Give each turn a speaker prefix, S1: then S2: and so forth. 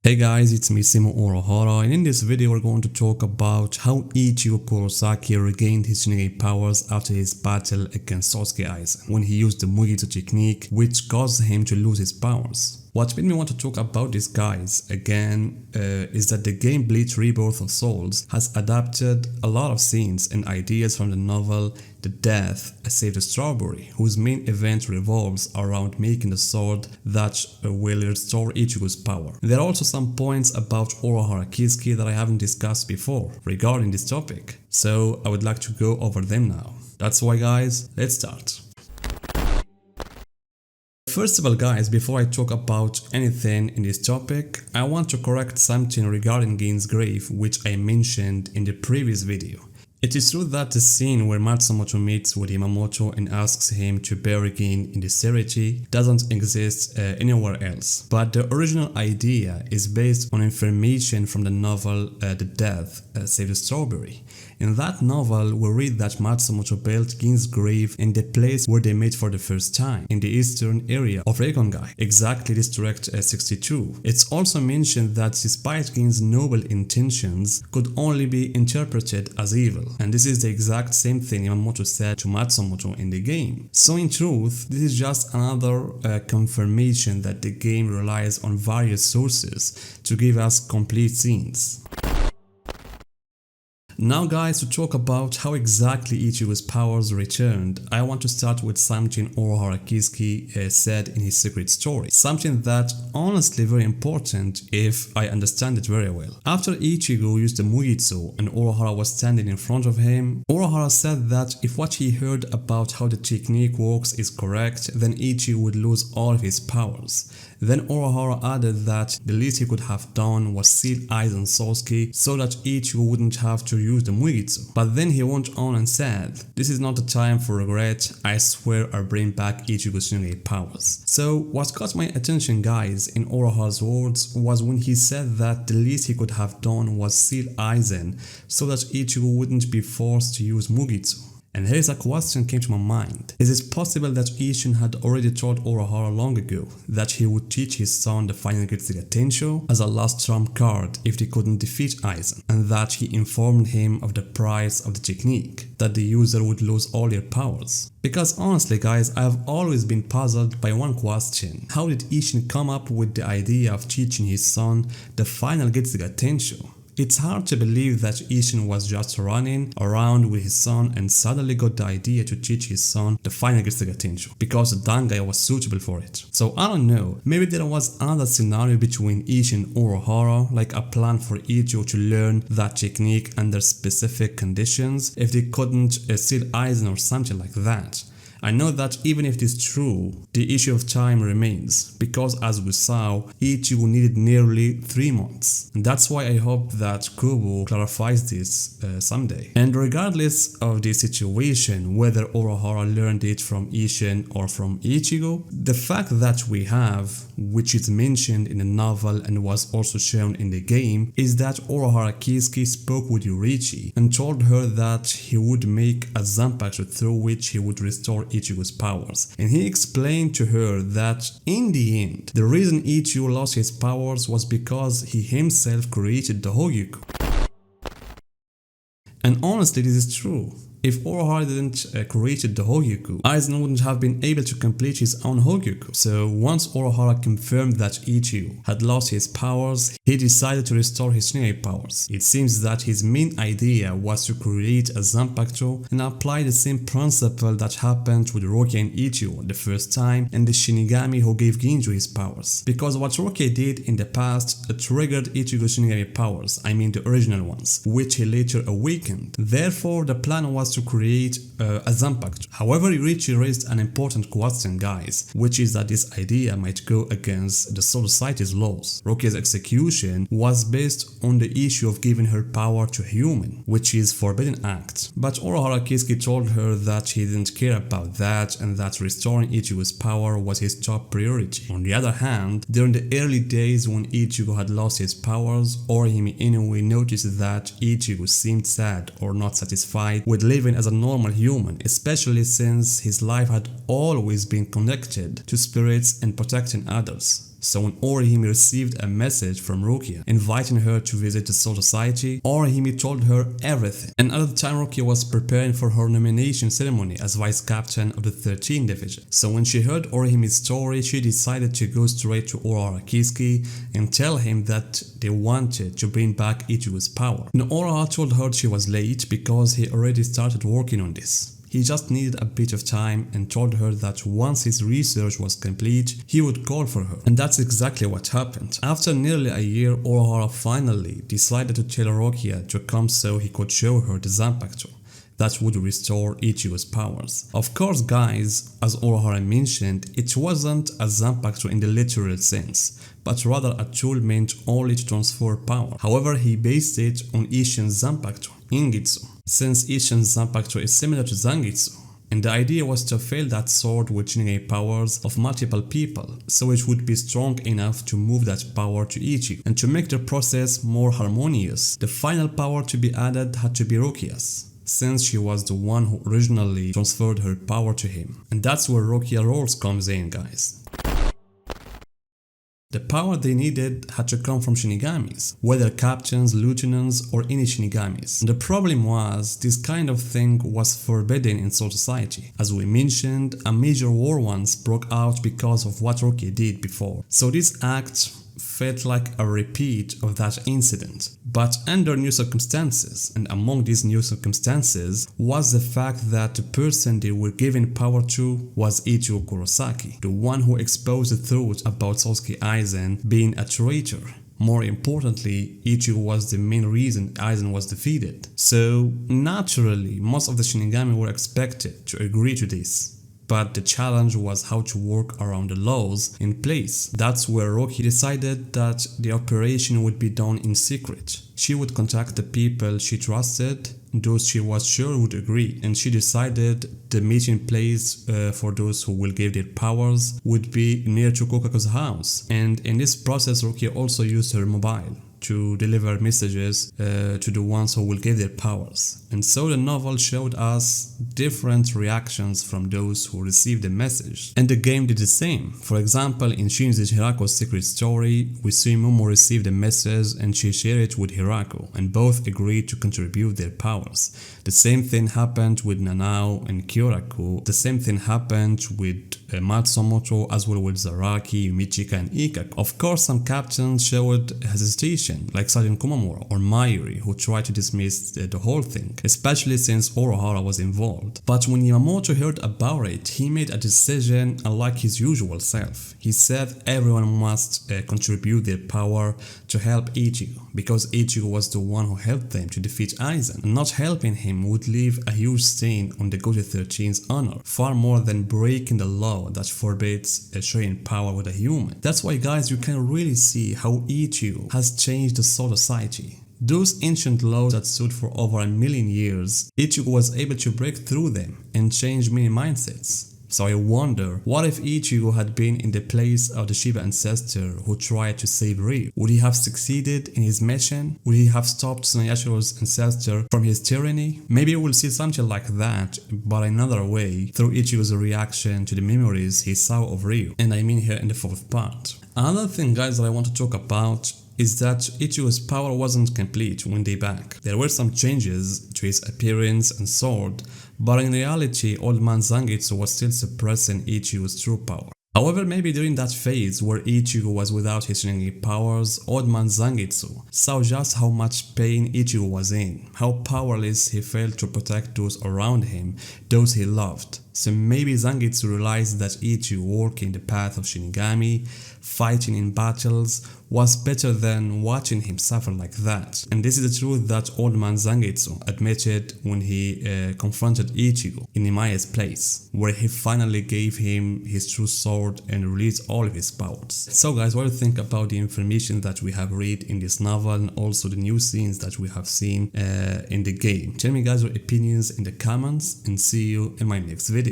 S1: Hey guys, it's me Simo Urahara, and in this video we're going to talk about how Ichigo Kurosaki regained his Shinigami powers after his battle against Sasuke Aizen, when he used the Mugito technique which caused him to lose his powers. What made me want to talk about this, guys, again, is that the game Bleach Rebirth of Souls has adapted a lot of scenes and ideas from the novel The Death Save the Strawberry, whose main event revolves around making the sword that will restore Ichigo's power. There are also some points about Urahara Kizuki that I haven't discussed before regarding this topic, so I would like to go over them now. That's why, guys, let's start. First of all, guys, before I talk about anything in this topic, I want to correct something regarding Gin's grave which I mentioned in the previous video. It is true that the scene where Matsumoto meets with Yamamoto and asks him to bury Gin in the cemetery doesn't exist anywhere else, but the original idea is based on information from the novel The Death Save the Strawberry. In that novel, we read that Matsumoto built Gin's grave in the place where they met for the first time, in the eastern area of Reikongai, exactly District 62. It's also mentioned that despite Gin's noble intentions, could only be interpreted as evil, and this is the exact same thing Yamamoto said to Matsumoto in the game. So in truth, this is just another confirmation that the game relies on various sources to give us complete scenes. Now, guys, to talk about how exactly Ichigo's powers returned, I want to start with something Urahara Kizuki said in his secret story. Something that honestly very important if I understand it very well. After Ichigo used the Mugitsu and Urahara was standing in front of him, Urahara said that if what he heard about how the technique works is correct, then Ichigo would lose all of his powers. Then Urahara added that the least he could have done was seal Aizen Sasuke so that Ichigo wouldn't have to use the Mugitsu. But then he went on and said, "This is not the time for regret, I swear I'll bring back Ichigo's Shinigami powers." So what caught my attention, guys, in Urahara's words was when he said that the least he could have done was seal Aizen so that Ichigo wouldn't be forced to use Mugitsu. And here's a question came to my mind. Is it possible that Isshin had already told Urahara long ago that he would teach his son the final Getsuga Tensho as a last trump card if they couldn't defeat Aizen, and that he informed him of the price of the technique, that the user would lose all their powers? Because honestly, guys, I have always been puzzled by one question. How did Isshin come up with the idea of teaching his son the final Getsuga Tensho? It's hard to believe that Isshin was just running around with his son and suddenly got the idea to teach his son the final Getsuga Tensho because the Dangai was suitable for it. So I don't know, maybe there was another scenario between Isshin and Urahara, like a plan for Ichigo to learn that technique under specific conditions if they couldn't seal Aizen or something like that. I know that even if it is true, the issue of time remains, because as we saw, Ichigo needed nearly 3 months. And that's why I hope that Kubo clarifies this someday. And regardless of the situation, whether Urahara learned it from Isshin or from Ichigo, the fact that we have, which is mentioned in the novel and was also shown in the game, is that Urahara Kizuki spoke with Yorichi and told her that he would make a Zanpakuto through which he would restore Ichigo's powers, and he explained to her that in the end, the reason Ichigo lost his powers was because he himself created the Hogyuku. And honestly, this is true. If Urahara didn't create the Hogyuku, Aizen wouldn't have been able to complete his own Hogyuku. So once Urahara confirmed that Ichigo had lost his powers, he decided to restore his Shinigami powers. It seems that his main idea was to create a Zanpakuto and apply the same principle that happened with Rukia and Ichigo the first time and the Shinigami who gave Ginjo his powers. Because what Rukia did in the past triggered Ichigo's Shinigami powers, I mean the original ones, which he later awakened. Therefore, the plan was to create a Zanpakuto. However, Yorichi raised an important question, guys, which is that this idea might go against the Soul Society's laws. Rukia's execution was based on the issue of giving her power to a human, which is a forbidden act. But Urahara Kizuki told her that he didn't care about that and that restoring Ichigo's power was his top priority. On the other hand, during the early days when Ichigo had lost his powers, Orihime Inoue noticed that Ichigo seemed sad or not satisfied with living as a normal human, especially since his life had always been connected to spirits and protecting others. So when Orihime received a message from Rukia inviting her to visit the Soul Society, Orihime told her everything. And at the time Rukia was preparing for her nomination ceremony as vice captain of the 13th division. So when she heard Orihime's story, she decided to go straight to Urahara and tell him that they wanted to bring back Ichigo's power. And Urahara told her she was late because he already started working on this. He just needed a bit of time and told her that once his research was complete, he would call for her. And that's exactly what happened. After nearly a year, Urahara finally decided to tell Rukia to come so he could show her the Zanpakuto that would restore Ichigo's powers. Of course guys, as Urahara mentioned, it wasn't a Zanpakuto in the literal sense, but rather a tool meant only to transfer power. However, he based it on Isshin's Zanpakuto, Ingetsu, since Isshin's Zanpakuto is similar to Zangetsu. And the idea was to fill that sword with Shinigami powers of multiple people, so it would be strong enough to move that power to Ichigo. And to make the process more harmonious, the final power to be added had to be Rukia's, since she was the one who originally transferred her power to him. And that's where Rukia roles comes in, guys. The power they needed had to come from Shinigamis, whether captains, lieutenants, or any Shinigamis. And the problem was, this kind of thing was forbidden in Soul Society. As we mentioned, a major war once broke out because of what Rukia did before. So this act felt like a repeat of that incident, but under new circumstances. And among these new circumstances was the fact that the person they were giving power to was Ichigo Kurosaki, the one who exposed the truth about Sasuke Aizen being a traitor. More importantly, Ichigo was the main reason Aizen was defeated. So naturally, most of the Shinigami were expected to agree to this. But the challenge was how to work around the laws in place. That's where Rukia decided that the operation would be done in secret. She would contact the people she trusted, those she was sure would agree, and she decided the meeting place for those who will give their powers would be near Chukokaku's house. And in this process, Rukia also used her mobile to deliver messages to the ones who will give their powers. And so the novel showed us different reactions from those who received the message. And the game did the same. For example, in Shinji Hirako's secret story, we see Momo receive the message and she shared it with Hirako, and both agreed to contribute their powers. The same thing happened with Nanao and Kyoraku. The same thing happened with Matsumoto, as well with Zaraki, Michika, and Ikaku. Of course, some captains showed hesitation, like Sergeant Kumamura or Mayuri, who tried to dismiss the whole thing, especially since Urahara was involved. But when Yamamoto heard about it, he made a decision unlike his usual self. He said everyone must contribute their power to help Ichigo, because Ichigo was the one who helped them to defeat Aizen, and not helping him would leave a huge stain on the Gojo 13's honor, far more than breaking the law that forbids sharing power with a human. That's why, guys, you can really see how Ichigo has changed the Soul Society. Those ancient laws that stood for over 1,000,000 years, Ichigo was able to break through them and change many mindsets. So I wonder, what if Ichigo had been in the place of the Shiba ancestor who tried to save Ryu? Would he have succeeded in his mission? Would he have stopped Tsuneyashiro's ancestor from his tyranny? Maybe we'll see something like that, but another way, through Ichigo's reaction to the memories he saw of Ryu. And I mean here in the 4th part. Another thing, guys, that I want to talk about is that Ichigo's power wasn't complete when they back. There were some changes to his appearance and sword, but in reality, Old Man Zangetsu was still suppressing Ichigo's true power. However, maybe during that phase where Ichigo was without his Shinigami powers, Old Man Zangetsu saw just how much pain Ichigo was in, how powerless he felt to protect those around him, those he loved. So maybe Zangetsu realized that Ichigo walking the path of Shinigami, fighting in battles, was better than watching him suffer like that. And this is the truth that Old Man Zangetsu admitted when he confronted Ichigo in Imaya's place, where he finally gave him his true sword and released all of his powers. So guys, what do you think about the information that we have read in this novel and also the new scenes that we have seen in the game? Tell me, guys, your opinions in the comments, and see you in my next video.